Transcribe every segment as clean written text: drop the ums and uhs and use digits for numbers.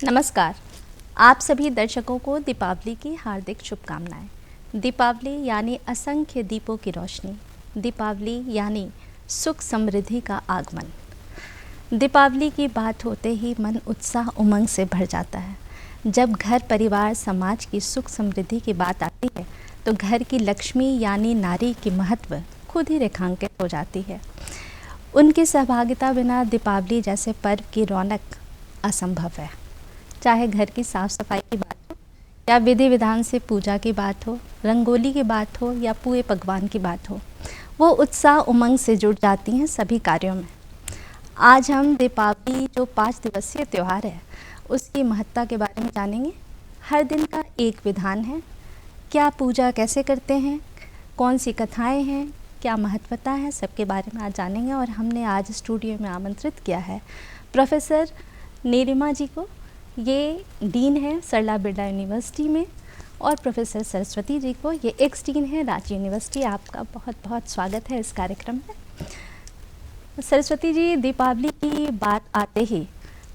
नमस्कार। आप सभी दर्शकों को दीपावली की हार्दिक शुभकामनाएं। दीपावली यानी असंख्य दीपों की रोशनी, दीपावली यानी सुख समृद्धि का आगमन। दीपावली की बात होते ही मन उत्साह उमंग से भर जाता है। जब घर परिवार समाज की सुख समृद्धि की बात आती है तो घर की लक्ष्मी यानी नारी की महत्व खुद ही रेखांकित हो जाती है। उनकी सहभागिता बिना दीपावली जैसे पर्व की रौनक असंभव है। चाहे घर की साफ़ सफाई की बात हो या विधि विधान से पूजा की बात हो, रंगोली की बात हो या पुए पकवान की बात हो, वो उत्साह उमंग से जुड़ जाती हैं सभी कार्यों में। आज हम दीपावली जो 5 दिवसीय त्यौहार है उसकी महत्ता के बारे में जानेंगे। हर दिन का एक विधान है, क्या पूजा कैसे करते हैं, कौन सी कथाएं हैं, क्या महत्वता है, सबके बारे में आज जानेंगे। और हमने आज स्टूडियो में आमंत्रित किया है प्रोफेसर नीलिमा जी को। ये डीन है सरला बिरला यूनिवर्सिटी में, और प्रोफेसर सरस्वती जी को, ये एक्स डीन है रांची यूनिवर्सिटी। आपका बहुत बहुत स्वागत है इस कार्यक्रम में। सरस्वती जी, दीपावली की बात आते ही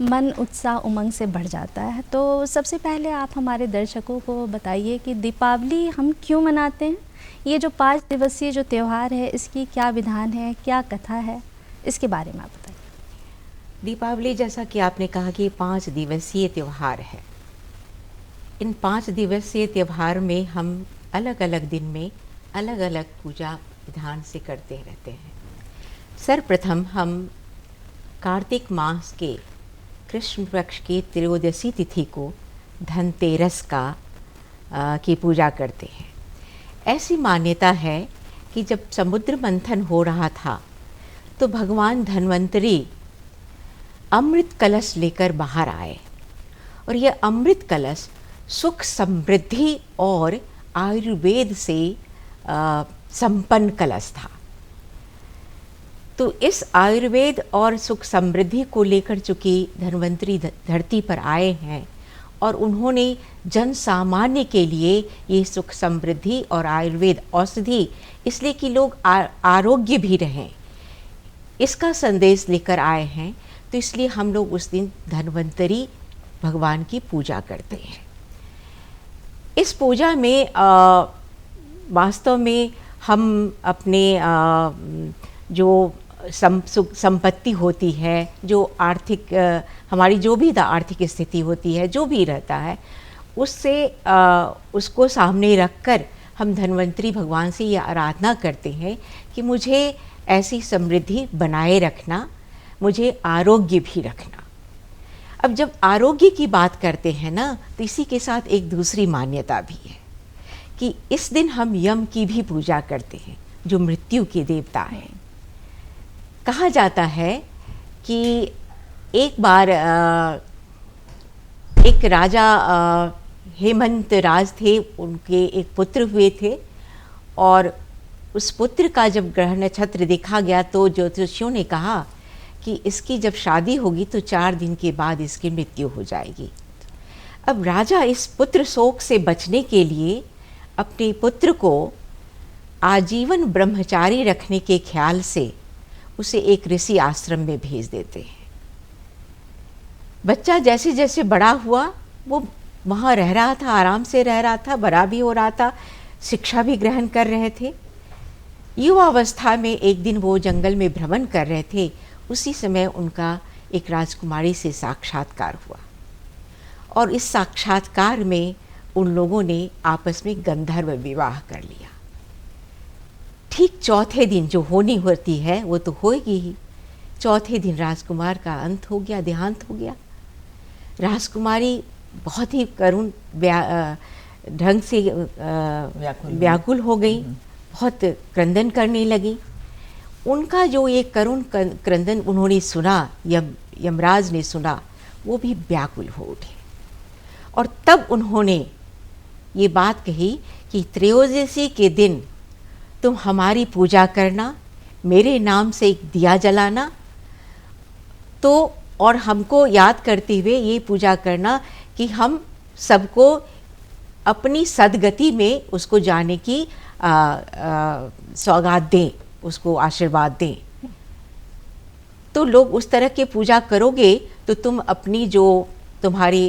मन उत्साह उमंग से बढ़ जाता है, तो सबसे पहले आप हमारे दर्शकों को बताइए कि दीपावली हम क्यों मनाते हैं। ये जो 5 दिवसीय जो त्यौहार है इसकी क्या विधान है, क्या कथा है, इसके बारे में आप बताइए। दीपावली, जैसा कि आपने कहा कि 5 दिवसीय त्यौहार है। इन 5 दिवसीय त्यौहार में हम अलग अलग दिन में अलग अलग पूजा विधान से करते रहते हैं। सर्वप्रथम हम कार्तिक मास के कृष्ण पक्ष की त्रयोदशी तिथि को धनतेरस की पूजा करते हैं। ऐसी मान्यता है कि जब समुद्र मंथन हो रहा था तो भगवान धन्वंतरी अमृत कलश लेकर बाहर आए, और यह अमृत कलश सुख समृद्धि और आयुर्वेद से संपन्न कलश था। तो इस आयुर्वेद और सुख समृद्धि को लेकर चूँकि धन्वंतरी धरती पर आए हैं और उन्होंने जन सामान्य के लिए ये सुख समृद्धि और आयुर्वेद औषधि, इसलिए कि लोग आरोग्य भी रहें, इसका संदेश लेकर आए हैं। तो इसलिए हम लोग उस दिन धन्वंतरी भगवान की पूजा करते हैं। इस पूजा में वास्तव में हम अपने जो संपत्ति होती है, जो आर्थिक हमारी जो भी आर्थिक स्थिति होती है, जो भी रहता है, उससे उसको सामने रखकर हम धन्वंतरी भगवान से ये आराधना करते हैं कि मुझे ऐसी समृद्धि बनाए रखना, मुझे आरोग्य भी रखना। अब जब आरोग्य की बात करते हैं ना, तो इसी के साथ एक दूसरी मान्यता भी है कि इस दिन हम यम की भी पूजा करते हैं, जो मृत्यु के देवता हैं। कहा जाता है कि एक बार एक राजा हेमंत राज थे, उनके एक पुत्र हुए थे, और उस पुत्र का जब ग्रह नक्षत्र देखा गया तो ज्योतिषियों ने कहा कि इसकी जब शादी होगी तो 4 दिन के बाद इसकी मृत्यु हो जाएगी। अब राजा इस पुत्र शोक से बचने के लिए अपने पुत्र को आजीवन ब्रह्मचारी रखने के ख्याल से उसे एक ऋषि आश्रम में भेज देते हैं। बच्चा जैसे जैसे बड़ा हुआ वो वहाँ रह रहा था, आराम से रह रहा था, बड़ा भी हो रहा था, शिक्षा भी ग्रहण कर रहे थे। युवावस्था में एक दिन वो जंगल में भ्रमण कर रहे थे, उसी समय उनका एक राजकुमारी से साक्षात्कार हुआ, और इस साक्षात्कार में उन लोगों ने आपस में गंधर्व विवाह कर लिया। ठीक चौथे दिन जो होनी होती है वो तो होएगी ही। चौथे दिन राजकुमार का अंत हो गया, देहांत हो गया। राजकुमारी बहुत ही करुण ढंग से व्याकुल हो गई, बहुत क्रंदन करने लगी। उनका जो ये करुण क्रंदन उन्होंने सुना, यमराज ने सुना, वो भी व्याकुल हो उठे, और तब उन्होंने ये बात कही कि त्रयोदशी के दिन तुम हमारी पूजा करना, मेरे नाम से एक दिया जलाना, तो और हमको याद करते हुए ये पूजा करना कि हम सबको अपनी सद्गति में उसको जाने की सौगात दें, उसको आशीर्वाद दें। तो लोग उस तरह के पूजा करोगे तो तुम अपनी जो तुम्हारी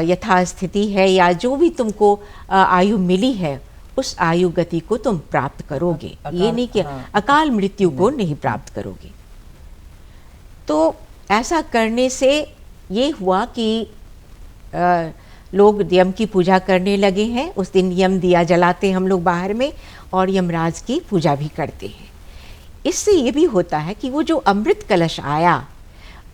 यथास्थिति है या जो भी तुमको आयु मिली है उस आयु गति को तुम प्राप्त करोगे। ये नहीं कि अकाल मृत्यु को नहीं प्राप्त करोगे। तो ऐसा करने से ये हुआ कि लोग यम की पूजा करने लगे हैं। उस दिन यम दिया जलाते हैं हम लोग बाहर में और यमराज की पूजा भी करते हैं। इससे ये भी होता है कि वो जो अमृत कलश आया,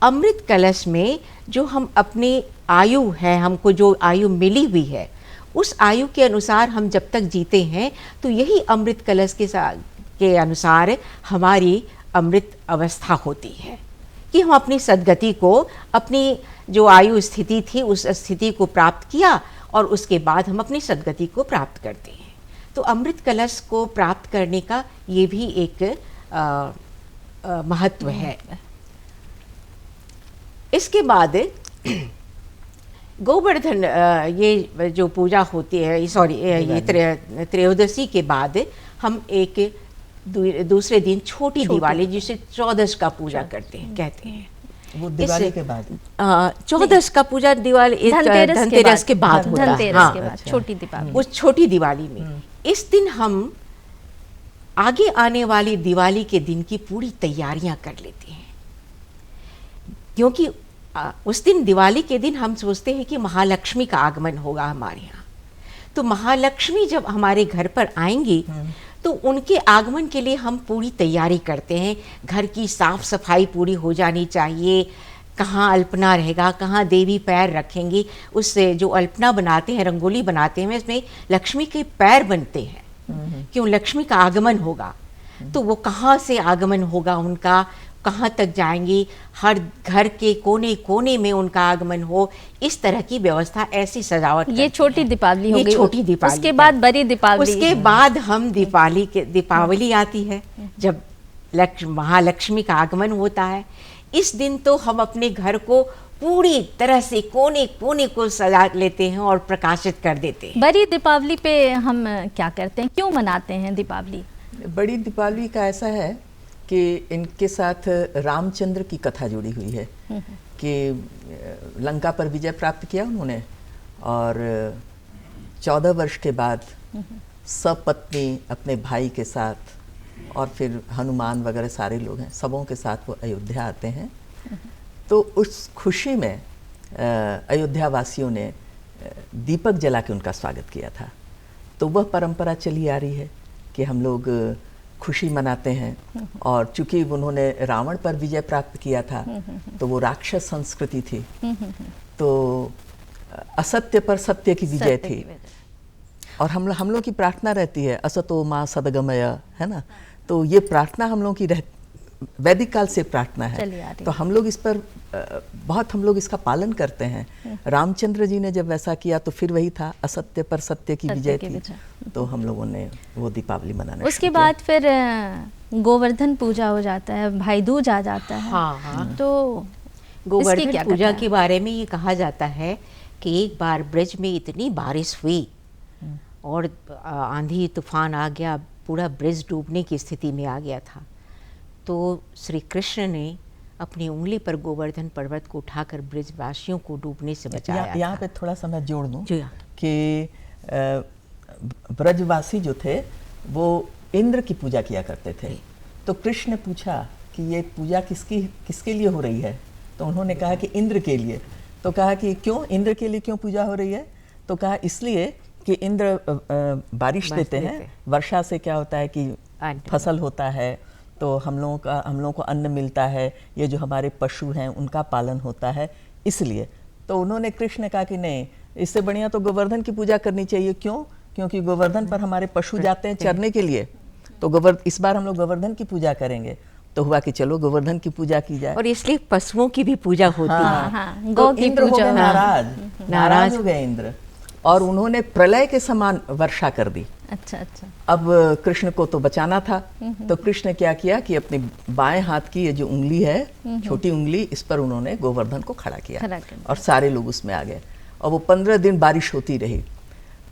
अमृत कलश में जो हम अपनी आयु है, हमको जो आयु मिली हुई है, उस आयु के अनुसार हम जब तक जीते हैं तो यही अमृत कलश के अनुसार हमारी अमृत अवस्था होती है कि हम अपनी सद्गति को, अपनी जो आयु स्थिति थी उस स्थिति को प्राप्त किया और उसके बाद हम अपनी सद्गति को प्राप्त करते हैं। तो अमृत कलश को प्राप्त करने का ये भी एक महत्व है। इसके बाद गोवर्धन ये जो पूजा होती है, सॉरी ये त्रयोदशी के बाद हम एक दूसरे दिन छोटी दिवाली जिसे चौदस का पूजा करते हैं, कहते हैं। वो दिवाली के बाद, चौदस का पूजा दिवाली धनतेरस के बाद होता है। हाँ, छोटी दीपावली, उस छोटी दिवाली में इस दिन हम आगे आने वाली दिवाली के दिन की पूरी तैयारियां कर लेते हैं, क्योंकि उस दिन दिवाली के दिन हम सोचते हैं कि महालक्ष्मी का आगमन होगा हमारे यहाँ। तो महालक्ष्मी जब हमारे घर पर आएंगी तो उनके आगमन के लिए हम पूरी तैयारी करते हैं। घर की साफ सफाई पूरी हो जानी चाहिए। कहाँ अल्पना रहेगा, कहाँ देवी पैर रखेंगी, उससे जो अल्पना बनाते हैं, रंगोली बनाते हैं, इसमें लक्ष्मी के पैर बनते हैं। क्यों? लक्ष्मी का आगमन होगा तो वो कहाँ से आगमन होगा उनका, कहाँ तक जाएंगी, हर घर के कोने कोने में उनका आगमन हो, इस तरह की व्यवस्था, ऐसी सजावट। ये छोटी दीपावली हो गई। छोटी दीपावली। उसके बाद बड़ी दीपावली। उसके बाद हम दीपावली आती है जब महालक्ष्मी का आगमन होता है। इस दिन तो हम अपने घर को पूरी तरह से कोने कोने को सजा लेते हैं और प्रकाशित कर देते हैं। बड़ी दीपावली पे हम क्या करते हैं, क्यों मनाते हैं दीपावली? बड़ी दीपावली का ऐसा है कि इनके साथ रामचंद्र की कथा जुड़ी हुई है कि लंका पर विजय प्राप्त किया उन्होंने और 14 वर्ष के बाद सपत्नी अपने भाई के साथ और फिर हनुमान वगैरह सारे लोग हैं, सबों के साथ वो अयोध्या आते हैं। तो उस खुशी में अयोध्या वासियों ने दीपक जला के उनका स्वागत किया था। तो वह परंपरा चली आ रही है कि हम लोग खुशी मनाते हैं। और चूंकि उन्होंने रावण पर विजय प्राप्त किया था तो वो राक्षस संस्कृति थी, तो असत्य पर सत्य की विजय थी। और हम लोग की प्रार्थना रहती है असतो मां सदगमय, है ना। तो ये प्रार्थना हम लोग की वैदिक काल से प्रार्थना है। तो हम लोग इस पर बहुत हम लोग इसका पालन करते हैं। रामचंद्र जी ने जब वैसा किया तो फिर वही था, असत्य पर सत्य की विजय थी। तो हम लोगों ने वो दीपावली मनाना। उसके बाद फिर गोवर्धन पूजा हो जाता है, भाई दूज आ जाता है। हाँ। तो गोवर्धन पूजा के बारे में ये कहा जाता है कि एक बार ब्रज में इतनी बारिश हुई और आंधी तूफान आ गया, पूरा ब्रज डूबने की स्थिति में आ गया था। तो श्री कृष्ण ने अपनी उंगली पर गोवर्धन पर्वत को उठाकर ब्रजवासियों को डूबने से बचाया। यहाँ पे थोड़ा सा मैं जोड़ दूं कि ब्रजवासी जो थे वो इंद्र की पूजा किया करते थे। तो कृष्ण ने पूछा कि ये पूजा किसके लिए हो रही है? तो उन्होंने कहा कि इंद्र के लिए। तो कहा कि क्यों, इंद्र के लिए क्यों पूजा हो रही है? तो कहा इसलिए कि इंद्र बारिश देते हैं, वर्षा से क्या होता है कि फसल होता है, तो हम लोगों को अन्न मिलता है, ये जो हमारे पशु हैं उनका पालन होता है, इसलिए। तो उन्होंने कृष्ण ने कहा कि नहीं, इससे बढ़िया तो गोवर्धन की पूजा करनी चाहिए। क्यों? क्योंकि गोवर्धन पर हमारे पशु जाते हैं चरने के लिए, तो इस बार हम लोग गोवर्धन की पूजा करेंगे। तो हुआ कि चलो गोवर्धन की पूजा की जाए। और इसलिए पशुओं की भी पूजा होती है। हाँ, तो इंद्र हो गए नाराज हो गए इंद्र, और उन्होंने प्रलय के समान वर्षा कर दी। अच्छा। अब कृष्ण को तो बचाना था, तो कृष्ण ने क्या किया कि अपने बाएं हाथ की ये जो उंगली है, छोटी उंगली, इस पर उन्होंने गोवर्धन को खड़ा किया और सारे लोग उसमें आ गए। और वो 15 दिन बारिश होती रही।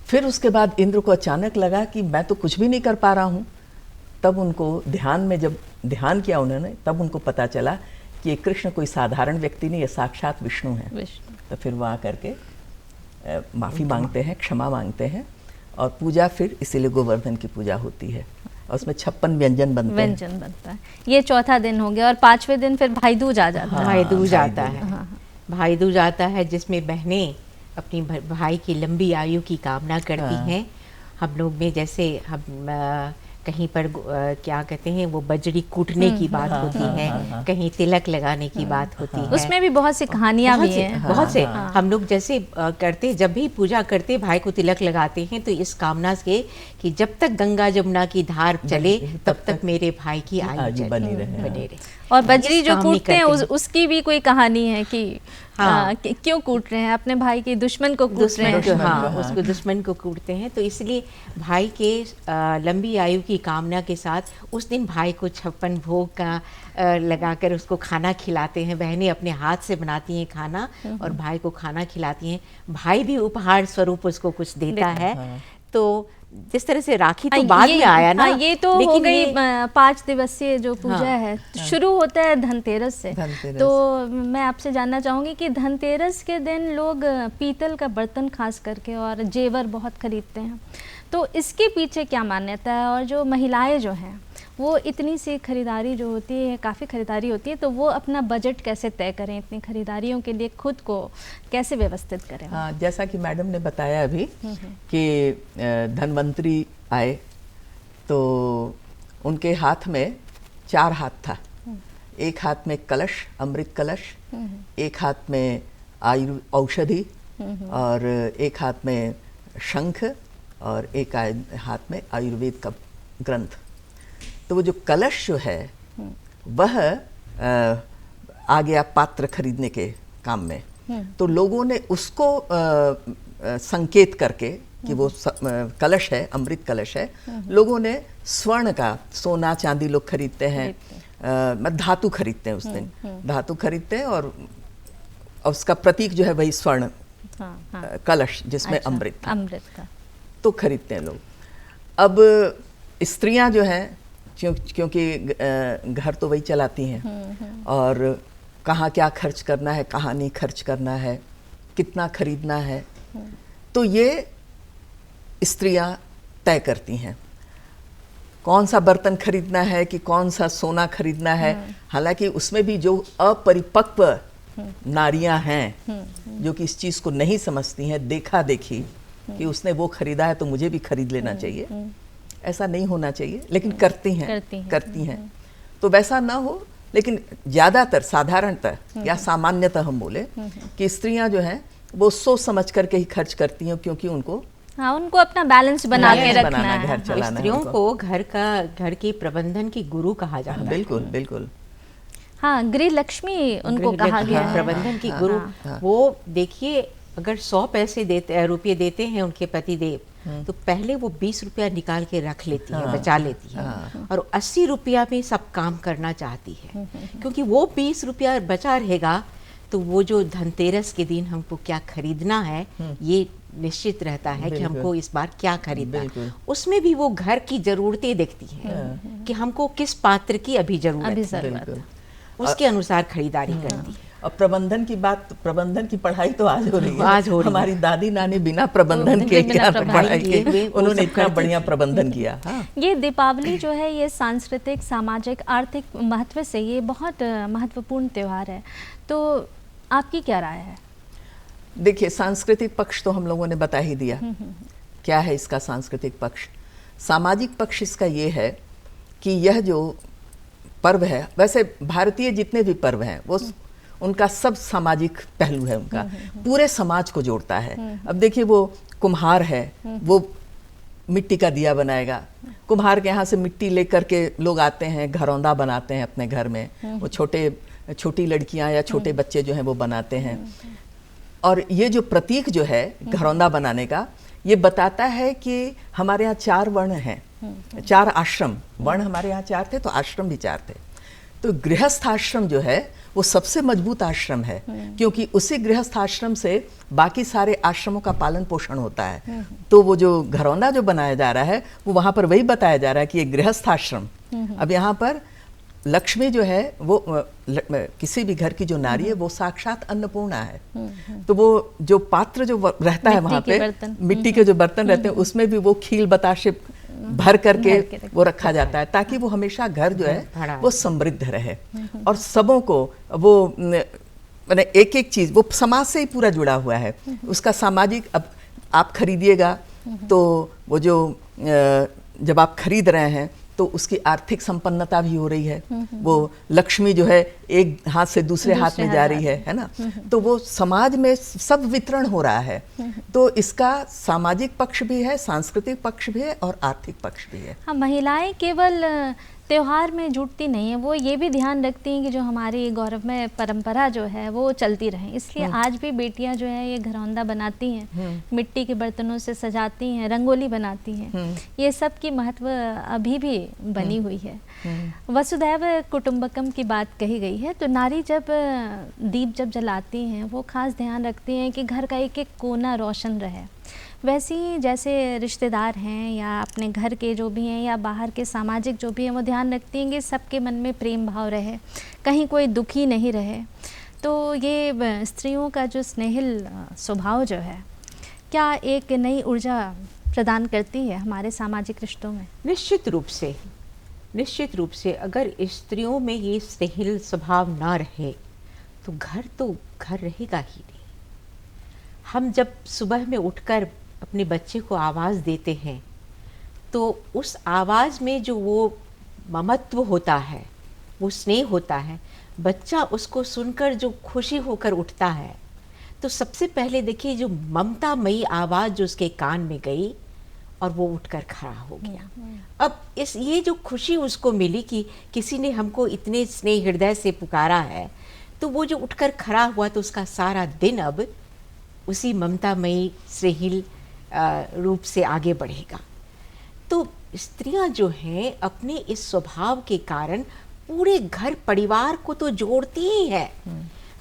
फिर उसके बाद इंद्र को अचानक लगा कि मैं तो कुछ भी नहीं कर पा रहा हूँ। तब उनको जब ध्यान किया उन्होंने, तब उनको पता चला कि ये कृष्ण कोई साधारण व्यक्ति नहीं, ये साक्षात विष्णु है। विष्णु। तो फिर वहाँ करके माफ़ी मांगते हैं, क्षमा मांगते हैं, और पूजा फिर इसीलिए गोवर्धन की पूजा होती है, और उसमें 56 व्यंजन बनते हैं। व्यंजन बनता है। ये चौथा दिन हो गया, और 5वें दिन फिर भाई दूज आ जाता है। भाई दूज भाई आता दूज। है। भाई दूज आता है जिसमें बहनें अपनी भाई की लंबी आयु की कामना करती हैं। हम लोग में जैसे हम कहीं पर क्या कहते हैं, वो बजरी कूटने की बात होती है, कहीं तिलक लगाने की बात होती है। उसमें भी बहुत सी कहानियां भी हैं। बहुत से हम लोग जैसे करते, जब भी पूजा करते भाई को तिलक लगाते हैं तो इस कामना से कि जब तक गंगा जमुना की धार चले तब तक मेरे भाई की आयु बनी रहे। और बजरी जो काम ही कूटते हैं करते हैं। उसकी भी कोई कहानी है कि क्यों कूट रहे हैं, अपने भाई के दुश्मन को कूट रहे हैं। हाँ, उसको दुश्मन को कूटते हैं। तो इसलिए भाई के लंबी आयु की कामना के साथ उस दिन भाई को 56 भोग का लगाकर उसको खाना खिलाते हैं। बहनें अपने हाथ से बनाती हैं खाना और भाई को खाना खिलाती हैं। भाई भी उपहार स्वरूप उसको कुछ देता है। तो जिस तरह से राखी तो बाद में आया ना, ये तो हो गई 5 दिवसीय जो पूजा है। शुरू होता है धनतेरस से। तो मैं आपसे जानना चाहूँगी कि धनतेरस के दिन लोग पीतल का बर्तन खास करके और जेवर बहुत खरीदते हैं, तो इसके पीछे क्या मान्यता है? और जो महिलाएं जो हैं वो इतनी सी खरीदारी जो होती है, काफ़ी खरीदारी होती है, तो वो अपना बजट कैसे तय करें, इतनी खरीदारियों के लिए खुद को कैसे व्यवस्थित करें? हाँ, जैसा कि मैडम ने बताया अभी कि धनवंतरी आए तो उनके हाथ में 4 हाथ था। एक हाथ में कलश, अमृत कलश, एक हाथ में औषधि, और एक हाथ में शंख, और एक हाथ में आयुर्वेद का ग्रंथ। तो वो जो कलश जो है वह आ गया पात्र खरीदने के काम में। तो लोगों ने उसको संकेत करके कि वो कलश है, अमृत कलश है, लोगों ने स्वर्ण का, सोना चांदी लोग खरीदते हैं, धातु खरीदते हैं उस दिन, धातु खरीदते हैं, और उसका प्रतीक जो है वही स्वर्ण कलश जिसमें अमृत का, तो खरीदते हैं लोग। अब स्त्रियां जो हैं, क्योंकि घर तो वही चलाती हैं, और कहाँ क्या खर्च करना है, कहाँ नहीं खर्च करना है, कितना खरीदना है, तो ये स्त्रियां तय करती हैं कौन सा बर्तन खरीदना है कि कौन सा सोना खरीदना है। हालांकि उसमें भी जो अपरिपक्व नारियां हैं, जो कि इस चीज़ को नहीं समझती हैं, देखा देखी कि उसने वो खरीदा है तो मुझे भी खरीद लेना चाहिए, ऐसा नहीं होना चाहिए, लेकिन करती हैं। तो वैसा ना हो, लेकिन ज़्यादातर, साधारणतः या सामान्यतः हम बोले कि स्त्रियां जो हैं वो सोच समझ करके ही खर्च करती हैं, क्योंकि उनको अपना बैलेंस बना के रखना है, घर चलाना है। स्त्रियों को घर के प्रबंधन की गुरु कहा जाता है। बिल्कुल बिल्कुल। हाँ, गृह लक्ष्मी उनको कहा गया है, प्रबंधन की गुरु। वो देखिए, अगर 100 रुपये देते हैं उनके पति देव, तो पहले वो 20 रुपया निकाल के रख लेती है, बचा लेती है, और 80 रुपया में सब काम करना चाहती है, क्योंकि वो 20 रुपया बचा रहेगा तो वो जो धनतेरस के दिन हमको क्या खरीदना है ये निश्चित रहता है कि हमको इस बार क्या खरीदना है। उसमें भी वो घर की जरूरतें देखती है कि हमको किस पात्र की अभी जरूरत है, उसके अनुसार खरीदारी करती है। और प्रबंधन की बात, प्रबंधन की पढ़ाई तो आज हो रही है। हमारी दादी नानी बिना प्रबंधन के क्या पढ़ाई की, उन्होंने इतना बढ़िया प्रबंधन किया। ये दीपावली जो है, ये सांस्कृतिक, सामाजिक, आर्थिक महत्व से ये बहुत महत्वपूर्ण त्यौहार है। तो आपकी क्या राय है? देखिए, सांस्कृतिक पक्ष तो हम लोगों ने बता ही दिया क्या है इसका सांस्कृतिक पक्ष। सामाजिक पक्ष इसका ये है कि यह जो पर्व है, वैसे भारतीय जितने भी पर्व हैं वो उनका सब सामाजिक पहलू है, उनका पूरे समाज को जोड़ता है। अब देखिए, वो कुम्हार है, वो मिट्टी का दिया बनाएगा, कुम्हार के यहाँ से मिट्टी लेकर के लोग आते हैं, घरौंदा बनाते हैं अपने घर में, वो छोटी लड़कियां या छोटे बच्चे जो हैं वो बनाते हैं। और ये जो प्रतीक जो है घरौंदा बनाने का, ये बताता है कि हमारे यहाँ 4 वर्ण हैं, 4 आश्रम। वर्ण हमारे यहाँ 4 थे तो आश्रम भी 4 थे। तो गृहस्थ आश्रम जो है वो सबसे मजबूत आश्रम है, क्योंकि उसी गृहस्थ आश्रम से बाकी सारे आश्रमों का पालन पोषण होता है। तो वो जो घरौंदा जो बनाया जा रहा है वो वहाँ पर वही बताया जा रहा है कि ये गृहस्थ आश्रम। अब यहाँ पर लक्ष्मी जो है वो किसी भी घर की जो नारी है वो साक्षात अन्नपूर्णा है। तो वो जो पात्र जो रहता है वहाँ पे, मिट्टी के जो बर्तन रहते हैं उसमें भी वो खील बताशे भर करके वो रखा जाता है, ताकि वो हमेशा घर जो है वो समृद्ध रहे और सबों को वो मैंने एक एक चीज वो समाज से ही पूरा जुड़ा हुआ है। उसका सामाजिक, अब आप खरीदिएगा तो वो जो जब आप खरीद रहे हैं तो उसकी आर्थिक संपन्नता भी हो रही है। वो लक्ष्मी जो है एक हाथ से दूसरे हाथ में जा रही है ना। तो वो समाज में सब वितरण हो रहा है। तो इसका सामाजिक पक्ष भी है, सांस्कृतिक पक्ष भी है और आर्थिक पक्ष भी है। हाँ, महिलाएं केवल त्योहार में जुटती नहीं है, वो ये भी ध्यान रखती हैं कि जो हमारी गौरवमय परंपरा जो है वो चलती रहे। इसलिए आज भी बेटियां जो है ये घरौंदा बनाती हैं, मिट्टी के बर्तनों से सजाती हैं, रंगोली बनाती हैं। ये सब की महत्व अभी भी बनी हुई है। वसुधैव कुटुंबकम की बात कही गई है, तो नारी जब दीप जब जलाती हैं वो खास ध्यान रखती हैं कि घर का एक एक कोना रोशन रहे। वैसे ही जैसे रिश्तेदार हैं या अपने घर के जो भी हैं या बाहर के सामाजिक जो भी हैं वो ध्यान रखती हैं कि सबके मन में प्रेम भाव रहे, कहीं कोई दुखी नहीं रहे। तो ये स्त्रियों का जो स्नेहिल स्वभाव जो है, क्या एक नई ऊर्जा प्रदान करती है हमारे सामाजिक रिश्तों में? निश्चित रूप से अगर स्त्रियों में ये स्नेहिल स्वभाव ना रहे तो घर रहेगा ही नहीं। हम जब सुबह में उठकर अपने बच्चे को आवाज़ देते हैं तो उस आवाज़ में जो वो ममत्व होता है, वो स्नेह होता है, बच्चा उसको सुनकर जो खुशी होकर उठता है, तो सबसे पहले देखिए जो ममतामयी आवाज़ जो उसके कान में गई और वो उठकर खड़ा हो गया। अब ये जो खुशी उसको मिली कि किसी ने हमको इतने स्नेह हृदय से पुकारा है, तो वो जो उठकर खड़ा हुआ तो उसका सारा दिन अब उसी ममतामयी स्नेहिल रूप से आगे बढ़ेगा। तो स्त्रियां जो हैं अपने इस स्वभाव के कारण पूरे घर परिवार को तो जोड़ती ही है,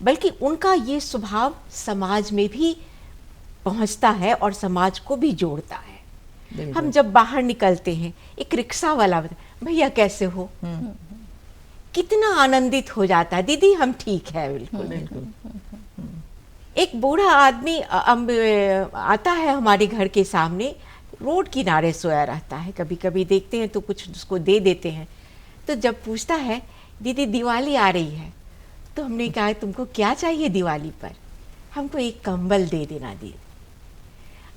बल्कि उनका ये स्वभाव समाज में भी पहुंचता है और समाज को भी जोड़ता है। हम जब बाहर निकलते हैं, एक रिक्शा वाला भैया कैसे हो, कितना आनंदित हो जाता है, दीदी हम ठीक है, बिल्कुल। एक बूढ़ा आदमी आता है हमारे घर के सामने, रोड किनारे सोया रहता है, कभी कभी देखते हैं तो कुछ उसको दे देते हैं। तो जब पूछता है दीदी दिवाली आ रही है, तो हमने कहा तुमको क्या चाहिए दिवाली पर? हमको एक कंबल दे देना दी।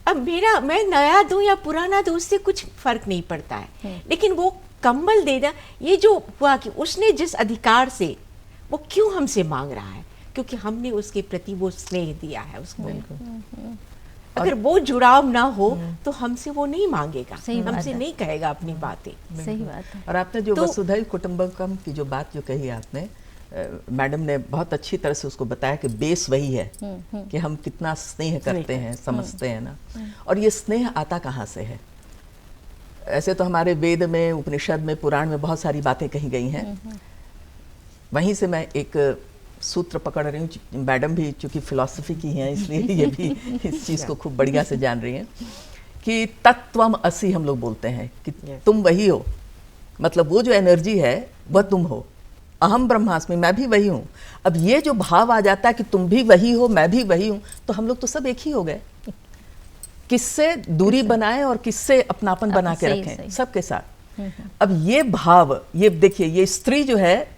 अब मैं नया दूं या पुराना दूं उससे कुछ फर्क नहीं पड़ता है, लेकिन वो कंबल देना, ये जो हुआ कि उसने जिस अधिकार से वो क्यों हमसे मांग रहा है, क्योंकि हमने उसके प्रति वो स्नेह दिया है उसको। अगर वो जुड़ाव ना हो तो हमसे वो नहीं मांगेगा, हमसे नहीं कहेगा अपनी बातें। सही बात है। और आपने जो वसुधैव कुटुंबकम की जो बात जो कही आपने, मैडम ने बहुत अच्छी तरह से उसको बताया कि बेस वही है कि हम कितना स्नेह करते हैं, समझते हैं ना। और ये स्नेह आता कहाँ से है? ऐसे तो हमारे वेद में, उपनिषद में, पुराण में बहुत सारी बातें कही गई हैं। वहीं से मैं एक सूत्र पकड़ रही हूँ। मैडम भी चूंकि फिलॉसफी की हैं इसलिए ये भी इस चीज़ को खूब बढ़िया से जान रही हैं कि तत्त्वम असि हम लोग बोलते हैं कि तुम वही हो, मतलब वो जो एनर्जी है वह तुम हो। अहम ब्रह्मास्मि, मैं भी वही हूँ। अब ये जो भाव आ जाता है कि तुम भी वही हो, मैं भी वही हूँ, तो हम लोग तो सब एक ही हो गए। किससे दूरी बनाएं और किससे अपनापन बना के रखें सबके साथ। अब ये भाव, ये देखिए, ये स्त्री जो है,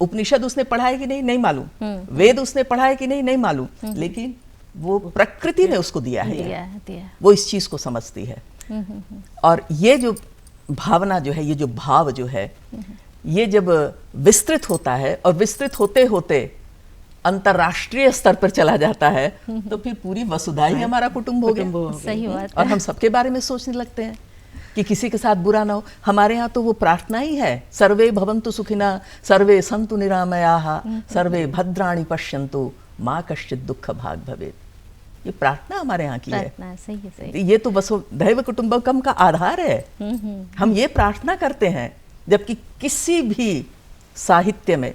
उपनिषद उसने पढ़ा है कि नहीं मालूम, वेद उसने पढ़ा है कि नहीं मालूम, लेकिन वो प्रकृति ने उसको दिया है, वो इस चीज को समझती है। और ये जो भावना जो है, ये जो भाव जो है, ये जब विस्तृत होता है और विस्तृत होते होते अंतर्राष्ट्रीय स्तर पर चला जाता है, तो फिर पूरी वसुधा ही हमारा कुटुंब हो गया। सही बात। और हम सबके बारे में सोचने लगते हैं कि किसी के साथ बुरा ना हो। हमारे यहाँ तो वो प्रार्थना ही है, सर्वे भवन्तु सुखिना, सर्वे सन्तु निरामयाः, सर्वे भद्राणि पश्यन्तु, माँ कश्चित् दुःख भाग् भवेत्। ये प्रार्थना हमारे यहाँ की है। सही। ये तो वसुधैव कुटुंबकम का आधार है। हम ये प्रार्थना करते हैं, जबकि किसी भी साहित्य में,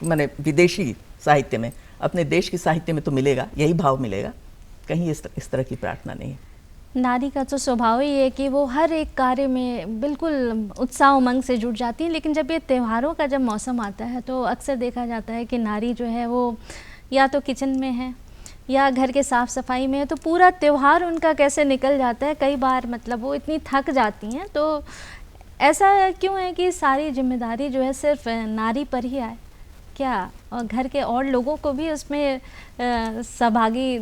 माने विदेशी साहित्य में, अपने देश के साहित्य में तो मिलेगा, यही भाव मिलेगा, कहीं इस तरह की प्रार्थना नहीं है। नारी का तो स्वभाव ही है कि वो हर एक कार्य में बिल्कुल उत्साह उमंग से जुट जाती है, लेकिन जब ये त्योहारों का जब मौसम आता है तो अक्सर देखा जाता है कि नारी जो है वो या तो किचन में है या घर के साफ़ सफाई में है, तो पूरा त्यौहार उनका कैसे निकल जाता है। कई बार मतलब वो इतनी थक जाती हैं, तो ऐसा क्यों है कि सारी जिम्मेदारी जो है सिर्फ नारी पर ही आए क्या, और घर के और लोगों को भी उसमें सहभागी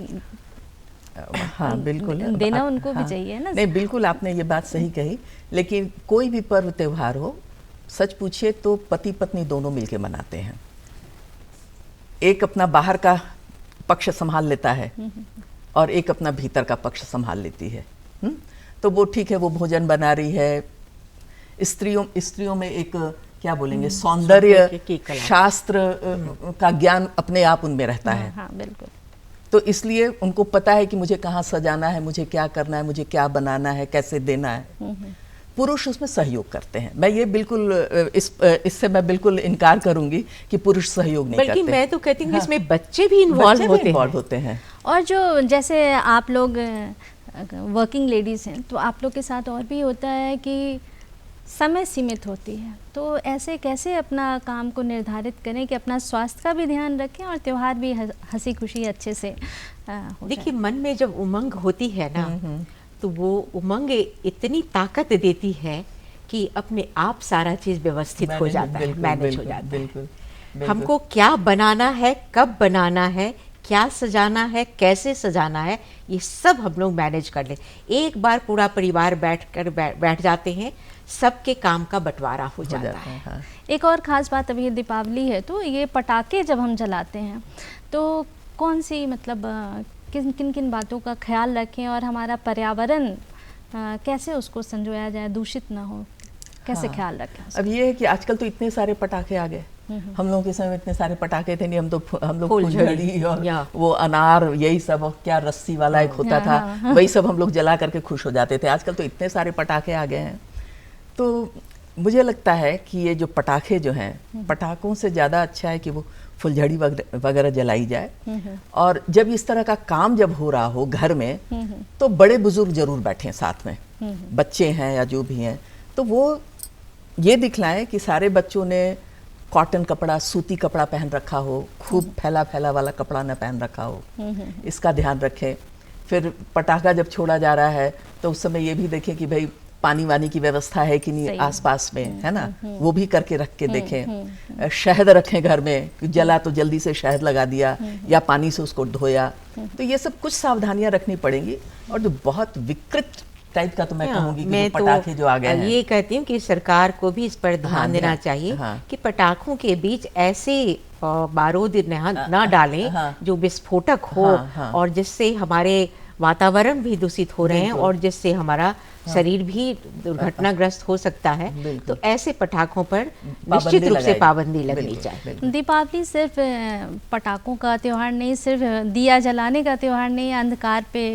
हाँ बिल्कुल देना उनको भी हाँ, चाहिए ना। नहीं बिल्कुल आपने ये बात सही कही, लेकिन कोई भी पर्व त्योहार हो, सच पूछिए तो पति पत्नी दोनों मिलके मनाते हैं। एक अपना बाहर का पक्ष संभाल लेता है और एक अपना भीतर का पक्ष संभाल लेती है। तो वो ठीक है, वो भोजन बना रही है। स्त्रियों में एक क्या बोलेंगे, सौंदर्य शास्त्र का ज्ञान अपने आप उनमें रहता है। हाँ बिल्कुल। तो इसलिए उनको पता है कि मुझे कहाँ सजाना है, मुझे क्या करना है, मुझे क्या बनाना है, कैसे देना है। पुरुष उसमें सहयोग करते हैं। मैं ये बिल्कुल इससे मैं बिल्कुल इनकार करूंगी कि पुरुष सहयोग नहीं करते। बल्कि मैं तो कहती हूँ कि इसमें बच्चे भी इन्वॉल्व होते हैं। और जो जैसे आप लोग वर्किंग लेडीज़ हैं, तो आप लोग के साथ और भी होता है कि समय सीमित होती है, तो ऐसे कैसे अपना काम को निर्धारित करें कि अपना स्वास्थ्य का भी ध्यान रखें और त्यौहार भी हंसी खुशी अच्छे से हो। देखिए, मन में जब उमंग होती है ना, तो वो उमंग इतनी ताकत देती है कि अपने आप सारा चीज़ व्यवस्थित हो जाता है, मैनेज हो जाता है। हमको क्या बनाना है, कब बनाना है, क्या सजाना है, कैसे सजाना है, ये सब हम लोग मैनेज कर ले। एक बार पूरा परिवार बैठ जाते हैं, सबके काम का बंटवारा हो जाता है। हाँ। एक और ख़ास बात, अभी दीपावली है तो ये पटाखे जब हम जलाते हैं तो कौन सी मतलब किन किन बातों का ख्याल रखें और हमारा पर्यावरण कैसे उसको संजोया जाए, दूषित ना हो, कैसे ख्याल रखें उसका? अब ये है कि आजकल तो इतने सारे पटाखे आ गए। हम लोगों के समय में इतने सारे पटाखे थे नहीं। हम लोग फुलझड़ी और वो अनार, यही सब, और क्या रस्सी वाला एक होता था, वही सब हम लोग जला करके खुश हो जाते थे। आजकल तो इतने सारे पटाखे आ गए हैं। तो मुझे लगता है कि ये जो पटाखे जो हैं, पटाखों से ज़्यादा अच्छा है कि वो फुलझड़ी वगैरह जलाई जाए। और जब इस तरह का काम जब हो रहा हो घर में, तो बड़े बुजुर्ग जरूर बैठें साथ में, बच्चे हैं या जो भी हैं, तो वो ये दिखलाएं कि सारे बच्चों ने कॉटन कपड़ा, सूती कपड़ा पहन रखा हो, खूब फैला फैला वाला कपड़ा न पहन रखा हो, इसका ध्यान रखें। फिर पटाखा जब छोड़ा जा रहा है तो उस समय ये भी देखें कि भाई पानी वानी की व्यवस्था है कि नहीं आसपास में, है ना, वो भी करके रख के देखें। शहद रखें घर में, जला तो जल्दी से शहद लगा दिया या पानी से उसको धोया। तो ये सब कुछ सावधानियां रखनी पड़ेंगी। और जो बहुत विकृत टाइप का, तो मैं कहूँगी कि जो पटाखे जो आ गए हैं, ये कहती हूँ कि सरकार को भी इस पर ध्यान देना चाहिए कि पटाखों के बीच ऐसे बारूद ना डालें जो विस्फोटक हो और जिससे हमारे वातावरण भी दूषित हो रहे हैं और जिससे हमारा शरीर भी दुर्घटनाग्रस्त हो सकता है। तो ऐसे पटाखों पर निश्चित रूप से पाबंदी लगनी चाहिए। दीपावली सिर्फ पटाखों का त्यौहार नहीं, सिर्फ दिया जलाने का त्यौहार नहीं, अंधकार पे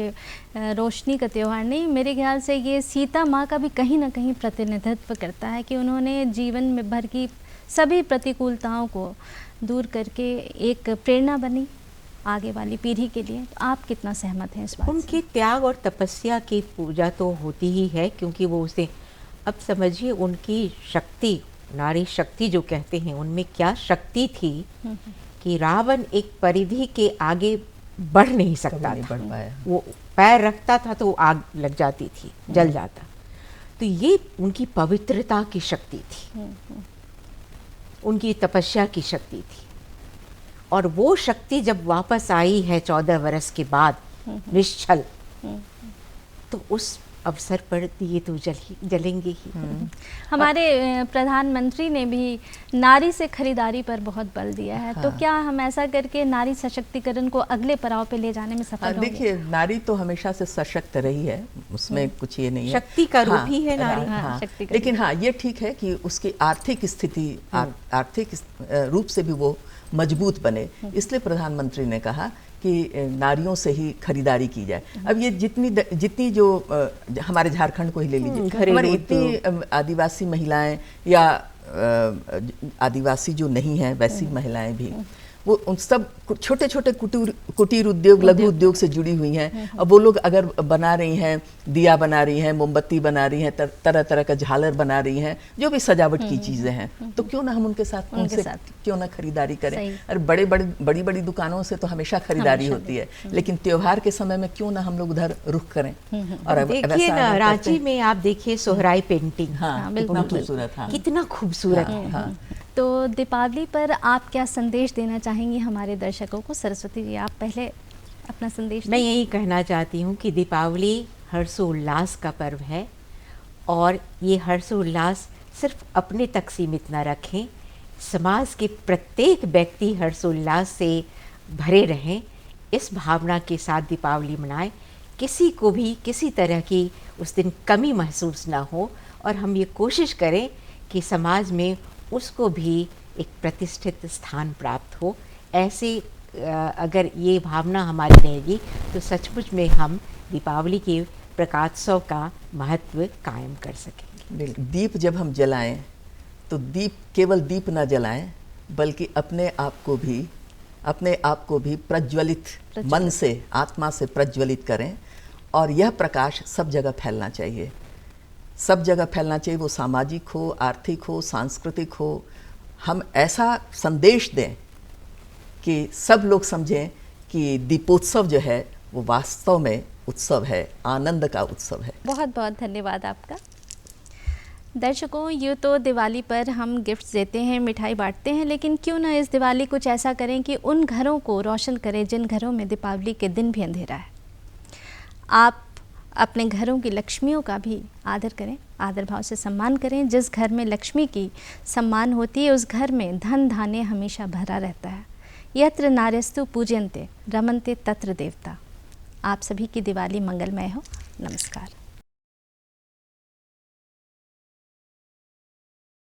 रोशनी का त्यौहार नहीं। मेरे ख्याल से ये सीता माँ का भी कहीं ना कहीं प्रतिनिधित्व करता है कि उन्होंने जीवन में भर की सभी प्रतिकूलताओं को दूर करके एक प्रेरणा बनी आगे वाली पीढ़ी के लिए। तो आप कितना सहमत हैं इस बात से? उनके त्याग और तपस्या की पूजा तो होती ही है, क्योंकि वो उसे, अब समझिए उनकी शक्ति, नारी शक्ति जो कहते हैं, उनमें क्या शक्ति थी कि रावण एक परिधि के आगे बढ़ नहीं सकता था। वो पैर रखता था तो आग लग जाती थी, जल जाता। तो ये उनकी पवित्रता की शक्ति थी, उनकी तपस्या की शक्ति थी। और वो शक्ति जब वापस आई है 14 वर्ष के बाद निश्चल, तो उस अवसर पर दिए तो जलेंगे ही। हमारे प्रधानमंत्री ने भी नारी से खरीदारी पर बहुत बल दिया है। तो क्या हम ऐसा करके नारी सशक्तिकरण को अगले पड़ाव पे ले जाने में सफल होंगे? देखिए, नारी तो हमेशा से सशक्त रही है, उसमें कुछ ये नहीं है, शक्ति का रूप ही है नारी। लेकिन हाँ, ये ठीक है कि उसकी आर्थिक स्थिति, आर्थिक रूप से भी वो मजबूत बने। इसलिए प्रधानमंत्री ने कहा कि नारियों से ही खरीदारी की जाए। अब ये जितनी जो हमारे झारखंड को ही ले लीजिए, हमारी इतनी आदिवासी महिलाएं या आदिवासी जो नहीं हैं वैसी महिलाएं भी, वो उन सब छोटे छोटे कुटीर उद्योग, लघु उद्योग से जुड़ी हुई हैं। और वो लोग अगर बना रही हैं, दिया बना रही हैं, मोमबत्ती बना रही हैं, तरह तरह का झालर बना रही हैं, जो भी सजावट की चीज़ें हैं, तो क्यों ना हम उनके साथ क्यों ना खरीदारी करें। और बड़ी बड़ी दुकानों से तो हमेशा खरीदारी होती है, लेकिन त्योहार के समय में क्यों ना हम लोग उधर रुख करें। और देखिए ना, रांची में आप देखिए सोहराई पेंटिंग, हाँ, कितना खूबसूरत, हाँ, कितना खूबसूरत है। हाँ। तो दीपावली पर आप क्या संदेश देना चाहेंगी हमारे दर्शकों को? सरस्वती जी, आप पहले अपना संदेश। मैं यही कहना चाहती हूँ कि दीपावली हर्षोल्लास का पर्व है, और ये हर्षोल्लास सिर्फ अपने तक सीमित न रखें, समाज के प्रत्येक व्यक्ति हर्षोल्लास से भरे रहें, इस भावना के साथ दीपावली मनाएं। किसी को भी किसी तरह की उस दिन कमी महसूस ना हो, और हम ये कोशिश करें कि समाज में उसको भी एक प्रतिष्ठित स्थान प्राप्त हो। ऐसे अगर ये भावना हमारी रहेगी तो सचमुच में हम दीपावली के प्रकाशोत्सव का महत्व कायम कर सकेंगे। दीप जब हम जलाएं तो केवल दीप ना जलाएं, बल्कि अपने आप को भी प्रज्वलित मन से, आत्मा से प्रज्वलित करें, और यह प्रकाश सब जगह फैलना चाहिए। सब जगह फैलना चाहिए, वो सामाजिक हो, आर्थिक हो, सांस्कृतिक हो। हम ऐसा संदेश दें कि सब लोग समझें कि दीपोत्सव जो है वो वास्तव में उत्सव है, आनंद का उत्सव है। बहुत बहुत धन्यवाद आपका। दर्शकों, यूँ तो दिवाली पर हम गिफ्ट्स देते हैं, मिठाई बांटते हैं, लेकिन क्यों ना इस दिवाली कुछ ऐसा करें कि उन घरों को रोशन करें जिन घरों में दीपावली के दिन भी अंधेरा है। आप अपने घरों की लक्ष्मियों का भी आदर करें, आदर भाव से सम्मान करें। जिस घर में लक्ष्मी की सम्मान होती है, उस घर में धन धान्य हमेशा भरा रहता है। यत्र नार्यस्तु पूज्यन्ते रमन्ते तत्र देवता। आप सभी की दिवाली मंगलमय हो। नमस्कार।